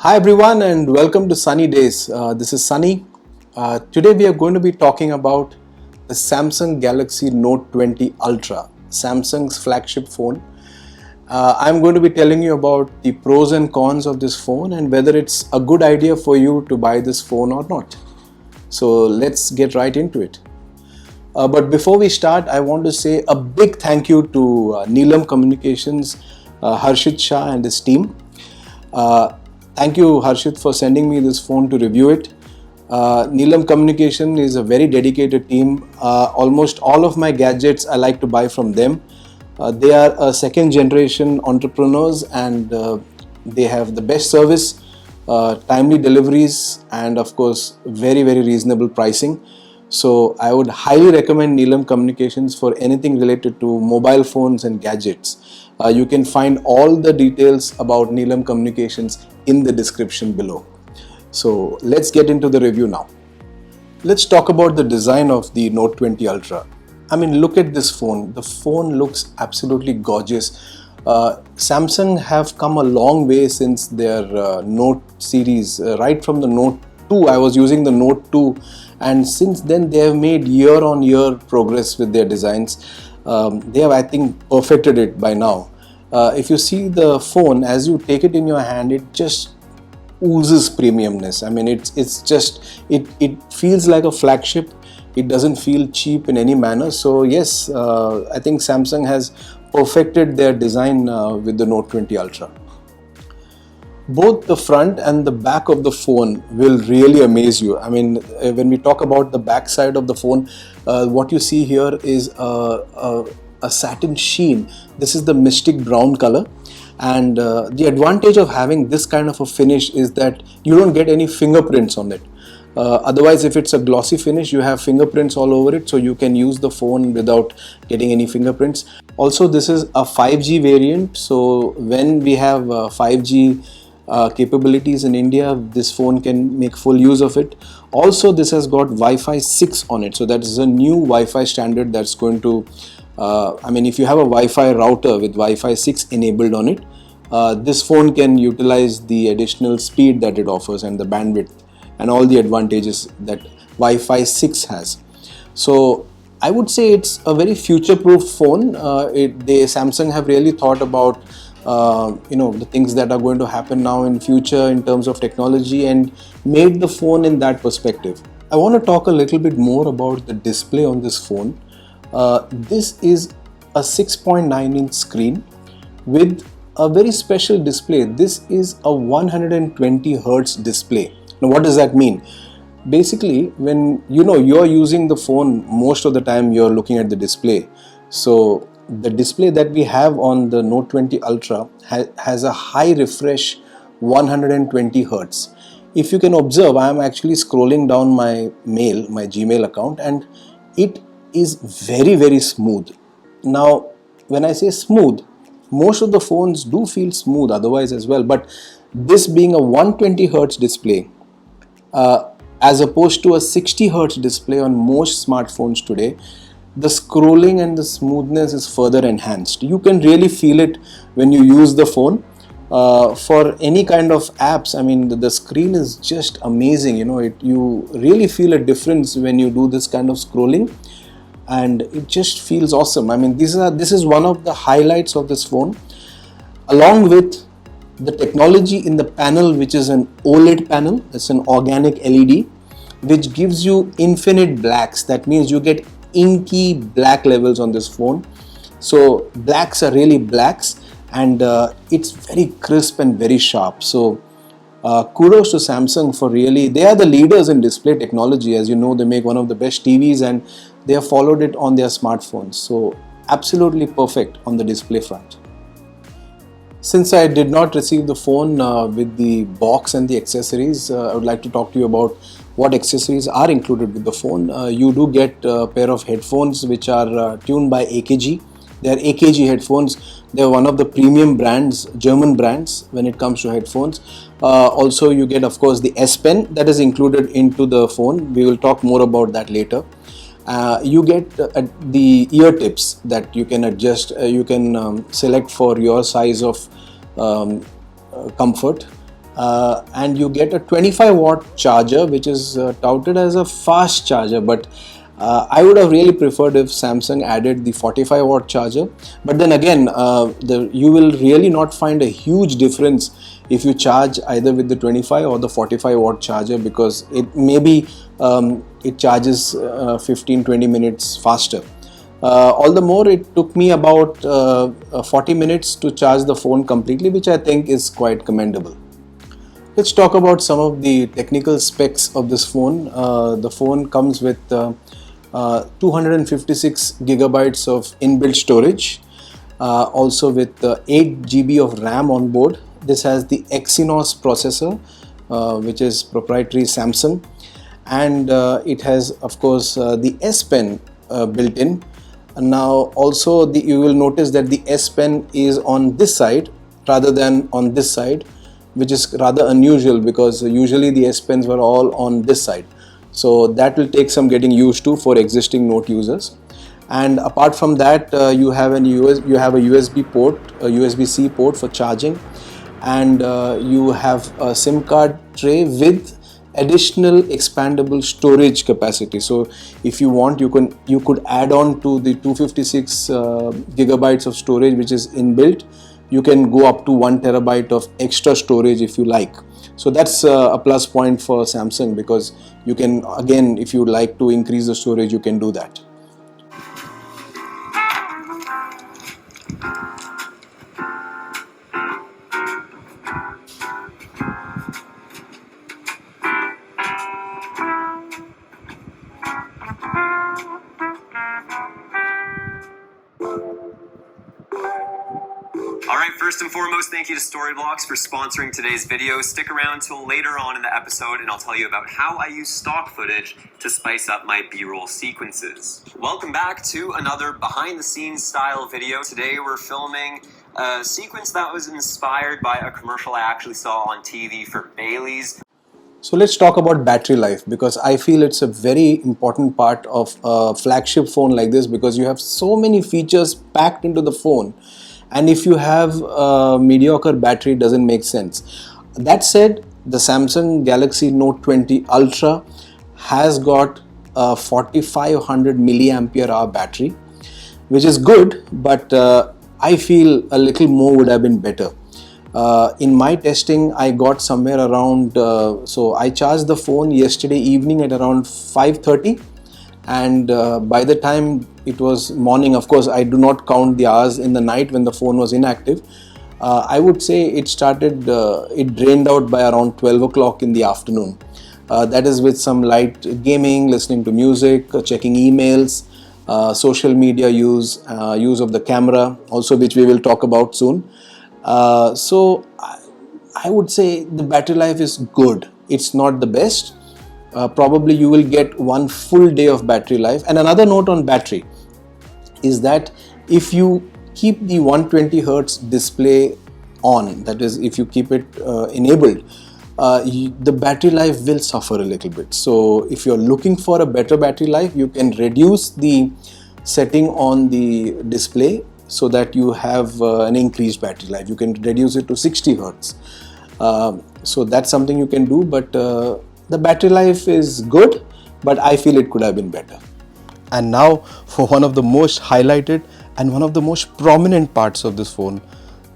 Hi everyone and welcome to Sunny Days. This is Sunny. Today we are going to be talking about the Samsung Galaxy Note 20 Ultra, Samsung's flagship phone. I'm going to be telling you about the pros and cons of this phone and whether it's a good idea for you to buy this phone or not. So let's get right into it. But before we start, I want to say a big thank you to NEELAM Communications, Harshit Shah and his team. Thank you, Harshit, for sending me this phone to review it. NEELAM Communication is a very dedicated team. Almost all of my gadgets I like to buy from them. They are a second generation entrepreneurs and they have the best service, timely deliveries and of course very reasonable pricing. So I would highly recommend NEELAM Communications for anything related to mobile phones and gadgets. You can find all the details about NEELAM Communications in the description below. So let's get into the review now. Let's talk about the design of the Note 20 Ultra. I mean, look at this phone. The phone looks absolutely gorgeous. Samsung have come a long way since their Note series. Right from the Note 2, I was using the Note 2, and since then they have made year on year progress with their designs. They have, I think, perfected it by now. If you see the phone, as you take it in your hand, it just oozes premiumness. I mean, it feels like a flagship. It doesn't feel cheap in any manner. So yes, I think Samsung has perfected their design with the Note 20 Ultra. Both the front and the back of the phone will really amaze you. I mean, when we talk about the back side of the phone, what you see here is a satin sheen. This is the mystic brown color, and the advantage of having this kind of a finish is that you don't get any fingerprints on it. Otherwise, if it's a glossy finish, you have fingerprints all over it, so you can use the phone without getting any fingerprints. Also, this is a 5G variant, so when we have 5G capabilities in India, this phone can make full use of it. Also, this has got Wi-Fi 6 on it, so that is a new Wi-Fi standard that's going to I mean, if you have a Wi-Fi router with Wi-Fi 6 enabled on it, this phone can utilize the additional speed that it offers and the bandwidth and all the advantages that Wi-Fi 6 has. So I would say it's a very future-proof phone. Samsung have really thought about the things that are going to happen now in future in terms of technology and made the phone in that perspective. I want to talk a little bit more about the display on this phone. This is a 6.9-inch screen with a very special display. This is a 120 Hertz display. Now, what does that mean? Basically, when you're using the phone, most of the time you're looking at the display. So the display that we have on the Note 20 Ultra has a high refresh 120 Hertz. If you can observe, I am actually scrolling down my Gmail account, and it is very smooth. Now, when I say smooth, most of the phones do feel smooth otherwise as well, but this being a 120 Hertz display, as opposed to a 60 Hertz display on most smartphones today, the scrolling and the smoothness is further enhanced. You can really feel it when you use the phone. For any kind of apps, I mean, the screen is just amazing. You really feel a difference when you do this kind of scrolling, and it just feels awesome. I mean, this is one of the highlights of this phone, along with the technology in the panel, which is an OLED panel. It's an organic LED, which gives you infinite blacks. That means you get inky black levels on this phone. So blacks are really blacks, and it's very crisp and very sharp. So kudos to Samsung for really, they are the leaders in display technology. As you know, they make one of the best TVs and they have followed it on their smartphones. So absolutely perfect on the display front. Since I did not receive the phone with the box and the accessories, I would like to talk to you about what accessories are included with the phone. You do get a pair of headphones which are tuned by AKG. They are AKG headphones. They are one of the premium brands, German brands, when it comes to headphones. Also, you get, of course, the S Pen that is included into the phone. We will talk more about that later. You get the ear tips that you can adjust. You can select for your size of comfort. and you get a 25-watt charger, which is touted as a fast charger, but I would have really preferred if Samsung added the 45-watt charger. But then again, you will really not find a huge difference if you charge either with the 25 or the 45-watt charger, because it maybe it charges 15-20 minutes faster. All the more, it took me about 40 minutes to charge the phone completely, which I think is quite commendable. Let's talk about some of the technical specs of this phone. The phone comes with 256 gigabytes of inbuilt storage, also with 8 GB of RAM on board. This has the Exynos processor, which is proprietary Samsung, and it has, of course, the S Pen built in. And now also you will notice that the S Pen is on this side rather than on this side, which is rather unusual because usually the S Pens were all on this side. So that will take some getting used to for existing Note users. And apart from that, you have a USB port, a USB-C port for charging, and you have a SIM card tray with additional expandable storage capacity. So if you want, you could add on to the 256 gigabytes of storage which is inbuilt. You can go up to 1 terabyte of extra storage if you like. So that's a plus point for Samsung, because you can, again, if you like to increase the storage, you can do that. Alright, first and foremost, thank you to Storyblocks for sponsoring today's video. Stick around till later on in the episode and I'll tell you about how I use stock footage to spice up my B-roll sequences. Welcome back to another behind-the-scenes style video. Today we're filming a sequence that was inspired by a commercial I actually saw on TV for Bailey's. So let's talk about battery life, because I feel it's a very important part of a flagship phone like this, because you have so many features packed into the phone, and if you have a mediocre battery, it doesn't make sense. That said, the Samsung Galaxy Note 20 Ultra has got a 4500 milliampere hour battery, which is good, but I feel a little more would have been better. In my testing, I got somewhere around, so I charged the phone yesterday evening at around 5:30, and by the time it was morning, of course I do not count the hours in the night when the phone was inactive, I would say it drained out by around 12 o'clock in the afternoon. That is with some light gaming, listening to music, checking emails, social media use of the camera also, which we will talk about soon. So I would say the battery life is good. It's not the best. Probably you will get 1 full day of battery life. And another note on battery is that if you keep the 120 Hertz display on, that is, if you keep it enabled, the battery life will suffer a little bit. So if you're looking for a better battery life, you can reduce the setting on the display so that you have an increased battery life. You can reduce it to 60 Hertz. So that's something you can do, but the battery life is good, but I feel it could have been better. And now for one of the most highlighted and one of the most prominent parts of this phone,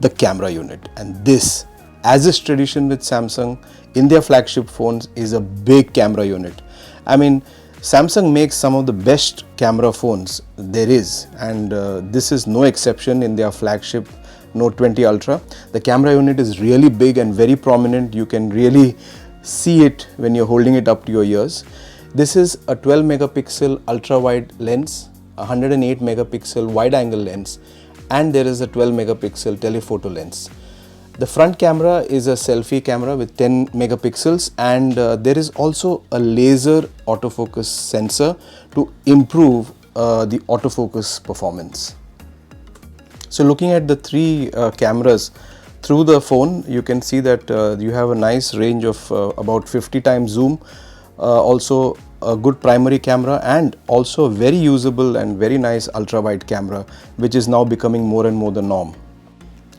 the camera unit. And this, as is tradition with Samsung in their flagship phones, is a big camera unit. I mean, Samsung makes some of the best camera phones there is, and this is no exception in their flagship Note 20 Ultra. The camera unit is really big and very prominent. You can really see it when you're holding it up to your ears. This is a 12 megapixel ultra wide lens, a 108 megapixel wide angle lens, and there is a 12 megapixel telephoto lens. The front camera is a selfie camera with 10 megapixels, and there is also a laser autofocus sensor to improve the autofocus performance. So looking at the three cameras through the phone, you can see that you have a nice range of about 50 times zoom, also a good primary camera, and also a very usable and very nice ultra wide camera, which is now becoming more and more the norm.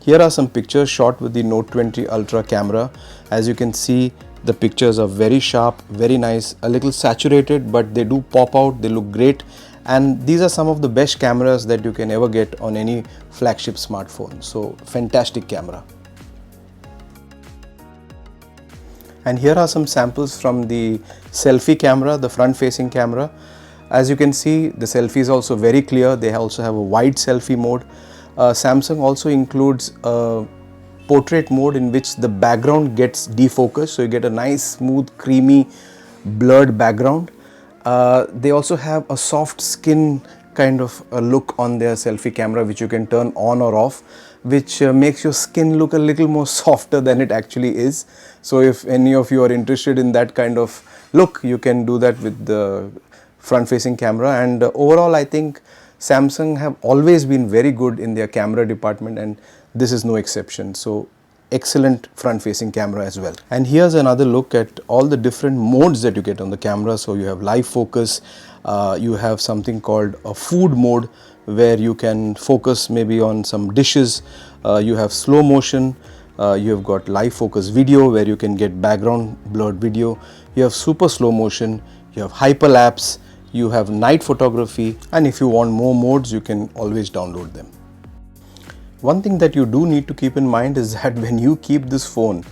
Here are some pictures shot with the Note 20 Ultra camera. As you can see, the pictures are very sharp, very nice, a little saturated, but they do pop out, they look great. And these are some of the best cameras that you can ever get on any flagship smartphone. So fantastic camera. And here are some samples from the selfie camera, the front facing camera. As you can see, the selfie is also very clear. They also have a wide selfie mode. Samsung also includes a portrait mode in which the background gets defocused, so you get a nice, smooth, creamy, blurred background. They also have a soft skin kind of a look on their selfie camera, which you can turn on or off, which makes your skin look a little more softer than it actually is. So if any of you are interested in that kind of look, you can do that with the front facing camera. And overall, I think Samsung have always been very good in their camera department, and this is no exception. So excellent front facing camera as well. And here's another look at all the different modes that you get on the camera. So you have live focus, you have something called a food mode where you can focus maybe on some dishes, you have slow motion, you have got live focus video where you can get background blurred video, you have super slow motion, you have hyperlapse, you have night photography, and if you want more modes, you can always download them. One thing that you do need to keep in mind is that when you keep this phone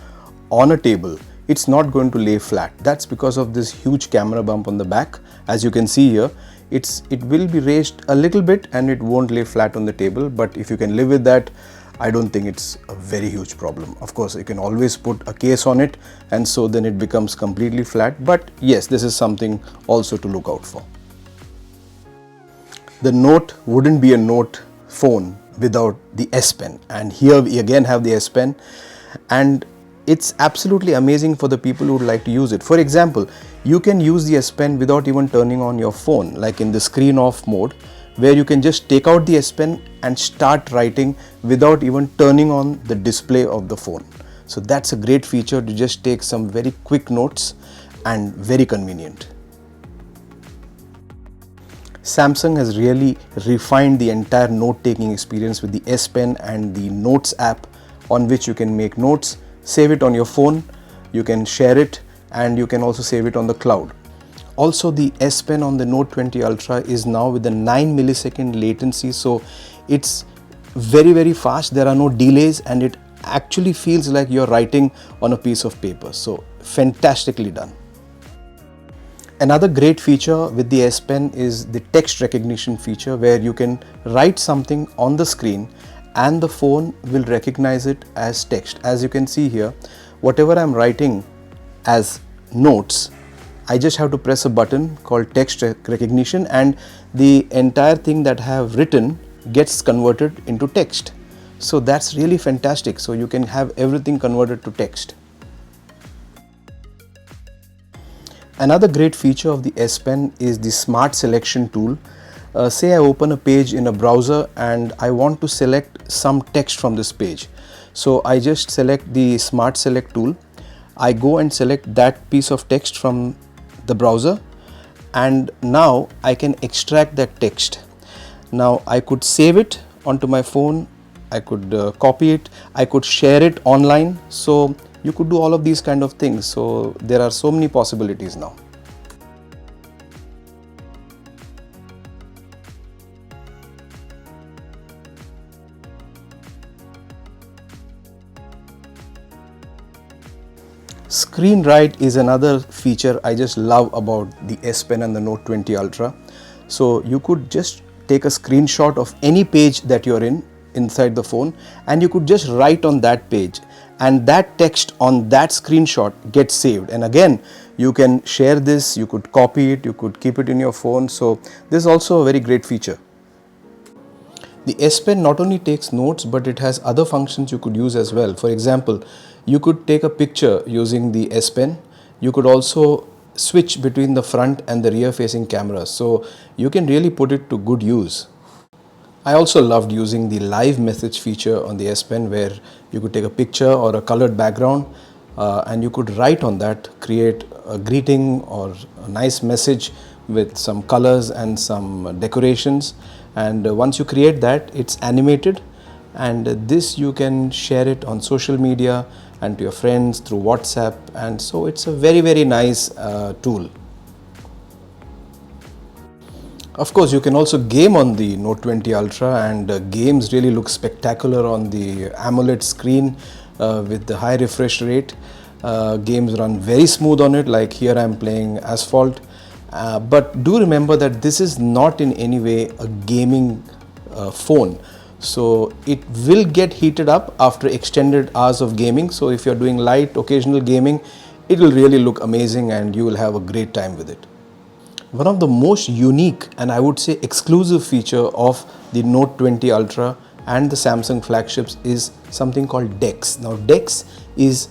on a table, it's not going to lay flat. That's because of this huge camera bump on the back. As you can see here, it will be raised a little bit and it won't lay flat on the table, but if you can live with that, I don't think it's a very huge problem. Of course, you can always put a case on it, and so then it becomes completely flat. But yes, this is something also to look out for. The Note wouldn't be a Note phone without the S Pen, and here we again have the S Pen, and it's absolutely amazing for the people who would like to use it. For example, you can use the S Pen without even turning on your phone, like in the screen off mode, where you can just take out the S Pen and start writing without even turning on the display of the phone. So that's a great feature to just take some very quick notes, and very convenient. Samsung has really refined the entire note-taking experience with the S Pen and the Notes app, on which you can make notes, save it on your phone, you can share it, and you can also save it on the cloud. Also, the S Pen on the Note 20 Ultra is now with a 9 millisecond latency, so it's very fast. There are no delays, and it actually feels like you're writing on a piece of paper. So fantastically done. Another great feature with the S Pen is the text recognition feature, where you can write something on the screen and the phone will recognize it as text. As you can see here, whatever I'm writing as notes, I just have to press a button called text recognition, and the entire thing that I have written gets converted into text. So that's really fantastic. So you can have everything converted to text. Another great feature of the S Pen is the smart selection tool. Say I open a page in a browser and I want to select some text from this page. So I just select the smart select tool. I go and select that piece of text from the browser, and now I can extract that text. Now I could save it onto my phone, I could copy it, I could share it online. So you could do all of these kind of things. So there are so many possibilities now. Screen write is another feature I just love about the S Pen and the Note 20 Ultra. So you could just take a screenshot of any page that you're in inside the phone, and you could just write on that page, and that text on that screenshot gets saved. And again, you can share this, you could copy it, you could keep it in your phone. So this is also a very great feature. The S Pen not only takes notes, but it has other functions you could use as well. For example, you could take a picture using the S Pen. You could also switch between the front and the rear facing cameras. So you can really put it to good use. I also loved using the live message feature on the S Pen, where you could take a picture or a colored background and you could write on that, create a greeting or a nice message with some colors and some decorations. And once you create that, it's animated, and this you can share it on social media and to your friends through WhatsApp, and so it's a very nice tool. Of course, you can also game on the Note 20 Ultra, and games really look spectacular on the AMOLED screen with the high refresh rate. Games run very smooth on it, like here I'm playing Asphalt. But do remember that this is not in any way a gaming phone. So it will get heated up after extended hours of gaming. So if you're doing light occasional gaming, it will really look amazing and you will have a great time with it. One of the most unique and I would say exclusive feature of the Note 20 Ultra and the Samsung flagships is something called DeX. Now DeX is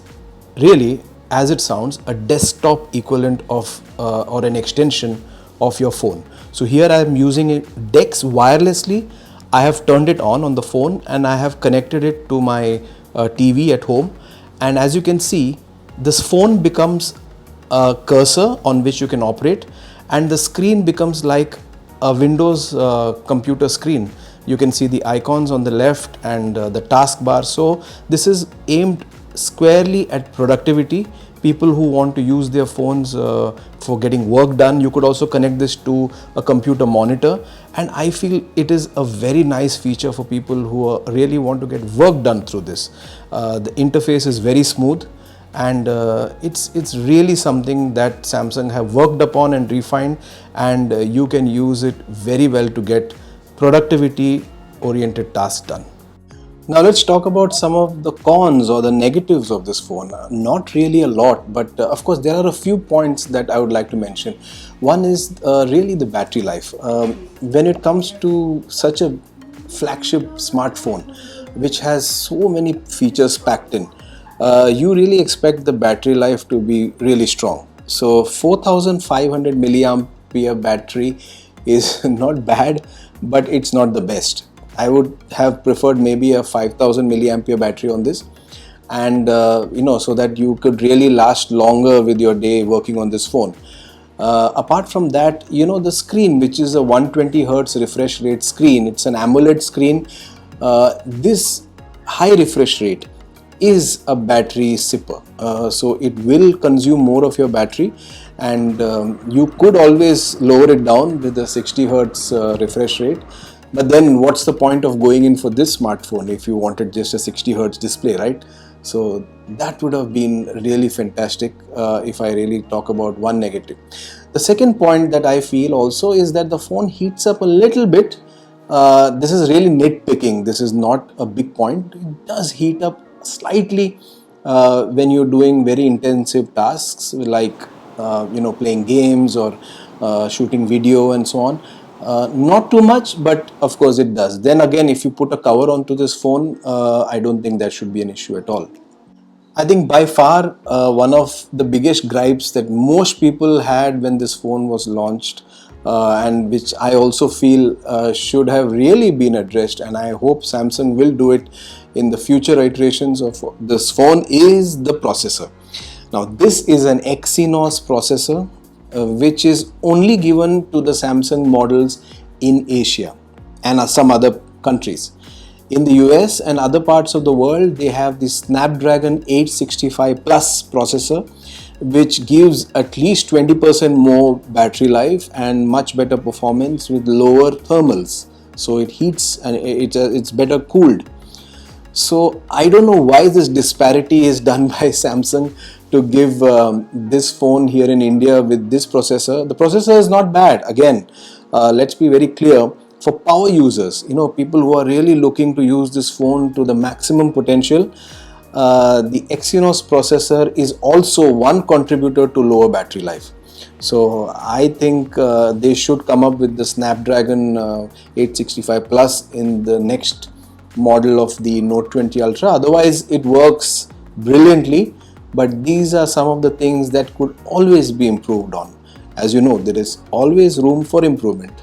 really, as it sounds, a desktop equivalent of or an extension of your phone. So here I am using DeX wirelessly. I have turned it on the phone and I have connected it to my TV at home, and as you can see, this phone becomes a cursor on which you can operate, and the screen becomes like a Windows computer screen. You can see the icons on the left and the taskbar. So this is aimed squarely at productivity. People who want to use their phones for getting work done, you could also connect this to a computer monitor, and I feel it is a very nice feature for people who really want to get work done through this. The interface is very smooth, and it's really something that Samsung have worked upon and refined, and you can use it very well to get productivity oriented tasks done. Now let's talk about some of the cons or the negatives of this phone. Not really a lot, but of course there are a few points that I would like to mention. One is really the battery life. When it comes to such a flagship smartphone which has so many features packed in, you really expect the battery life to be really strong. So 4500 milliampere battery is not bad, but it's not the best. I would have preferred maybe a 5000 milliampere battery on this, and so that you could really last longer with your day working on this phone. Apart from that, the screen, which is a 120 Hz refresh rate screen, it's an AMOLED screen. This high refresh rate is a battery sipper, so it will consume more of your battery, and you could always lower it down with a 60 Hz refresh rate. But then what's the point of going in for this smartphone if you wanted just a 60 Hz display, right? So that would have been really fantastic if I really talk about one negative. The second point that I feel also is that the phone heats up a little bit. This is really nitpicking. This is not a big point. It does heat up slightly when you're doing very intensive tasks like playing games or shooting video and so on. Not too much, but of course it does. Then again, if you put a cover onto this phone, I don't think that should be an issue at all. I think by far one of the biggest gripes that most people had when this phone was launched, and which I also feel should have really been addressed, and I hope Samsung will do it in the future iterations of this phone, is the processor. Now this is an Exynos processor which is only given to the Samsung models in Asia and some other countries. In the US and other parts of the world, they have the Snapdragon 865 Plus processor, which gives at least 20% more battery life and much better performance with lower thermals. So it heats and it's better cooled. So I don't know why this disparity is done by Samsung to give this phone here in India with this processor. The processor is not bad. Again, let's be very clear. For power users, people who are really looking to use this phone to the maximum potential, the Exynos processor is also one contributor to lower battery life. So I think they should come up with the Snapdragon 865 Plus in the next model of the Note 20 Ultra. Otherwise, it works brilliantly, but these are some of the things that could always be improved on. As you know, there is always room for improvement.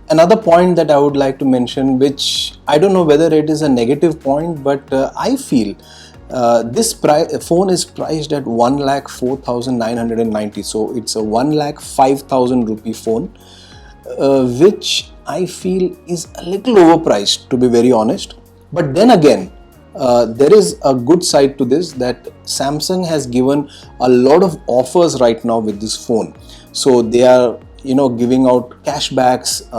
Another point that I would like to mention, which I don't know whether it is a negative point, but I feel this phone is priced at 1,04,990. So it's a 1,05,000 rupee phone. which I feel is a little overpriced, to be very honest. But then again, there is a good side to this, that Samsung has given a lot of offers right now with this phone. So they are giving out cashbacks,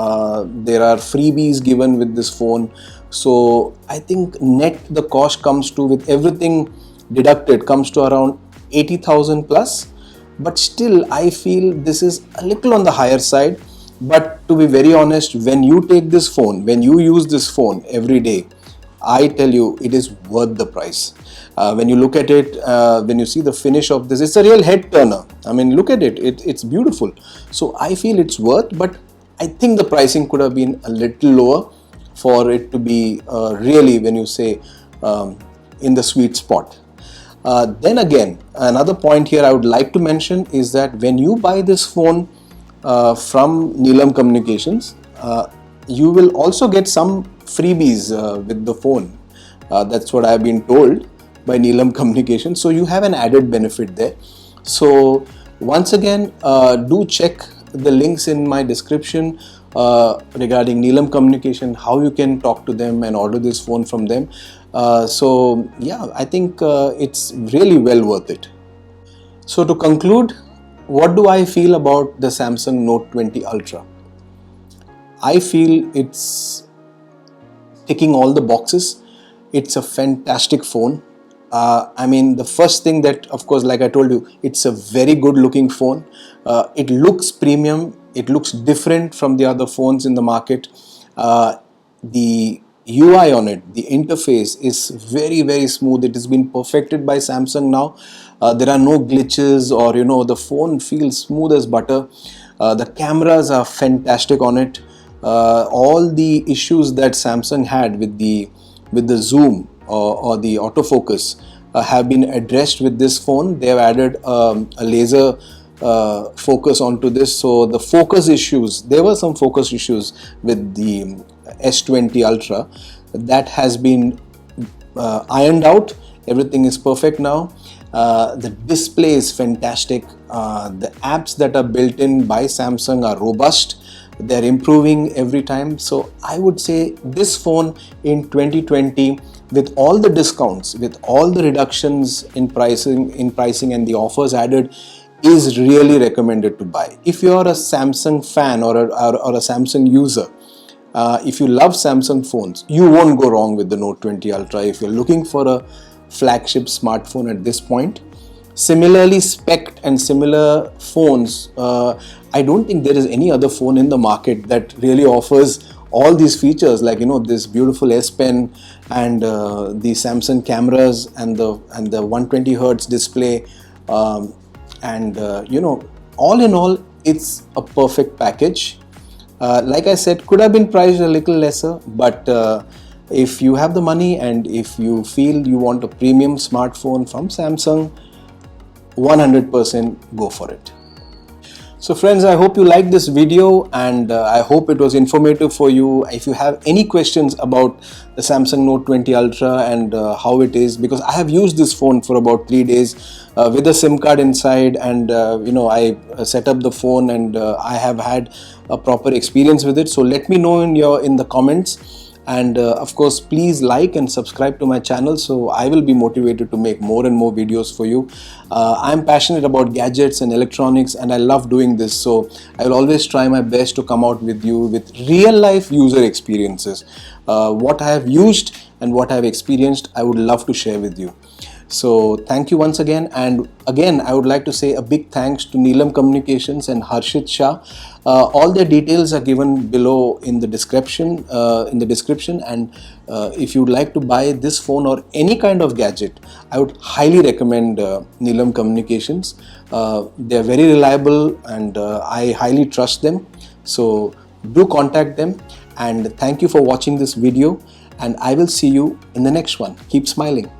there are freebies given with this phone. So I think net the cost comes to, with everything deducted, comes to around 80,000 plus. But still I feel this is a little on the higher side. But to be very honest, when you take this phone, when you use this phone every day, I tell you, it is worth the price. When you look at it, when you see the finish of this, it's a real head turner. I mean, look at it, it's beautiful. So I feel it's worth, but I think the pricing could have been a little lower for it to be really, when you say, in the sweet spot. Then again, another point here I would like to mention is that when you buy this phone from Neelam Communications, you will also get some freebies with the phone. That's what I have been told by Neelam Communications. So you have an added benefit there. So once again, do check the links in my description regarding Neelam Communication, how you can talk to them and order this phone from them. So yeah, I think it's really well worth it. So to conclude, what do I feel about the Samsung Note 20 Ultra? I feel it's ticking all the boxes. It's a fantastic phone. I mean, the first thing that, of course, like I told you, it's a very good looking phone. It looks premium. It looks different from the other phones in the market. The UI on it, the interface is very, very smooth. It has been perfected by Samsung now. There are no glitches, or the phone feels smooth as butter. The cameras are fantastic on it. All the issues that Samsung had with the zoom or the autofocus have been addressed with this phone. They have added a laser focus onto this. So the focus issues, there were some focus issues with the S20 Ultra, that has been ironed out. Everything is perfect now. The display is fantastic. The apps that are built in by Samsung are robust. They're improving every time. So I would say this phone in 2020, with all the discounts, with all the reductions in pricing and the offers added, is really recommended to buy. If you're a Samsung fan or a Samsung user, if you love Samsung phones, you won't go wrong with the Note 20 Ultra if you're looking for a flagship smartphone at this point. Similarly spec'd and similar phones, I don't think there is any other phone in the market that really offers all these features, like this beautiful S Pen and the Samsung cameras and the 120 Hertz display, and all in all, it's a perfect package. Like I said, could have been priced a little lesser, but if you have the money and if you feel you want a premium smartphone from Samsung, 100% go for it. So friends, I hope you liked this video, and I hope it was informative for you. If you have any questions about the Samsung Note 20 Ultra and how it is, because I have used this phone for about 3 days with a SIM card inside, and I set up the phone and I have had a proper experience with it. So let me know in the comments. And of course, please like and subscribe to my channel, so I will be motivated to make more and more videos for you. I'm passionate about gadgets and electronics, and I love doing this, so I will always try my best to come out with you with real life user experiences. What I have used and what I have experienced, I would love to share with you. So thank you once again, and again I would like to say a big thanks to Neelam Communications and Harshit Shah. All their details are given below in the description. And if you would like to buy this phone or any kind of gadget, I would highly recommend Neelam Communications. They are very reliable, and I highly trust them. So do contact them, and thank you for watching this video, and I will see you in the next one. Keep smiling.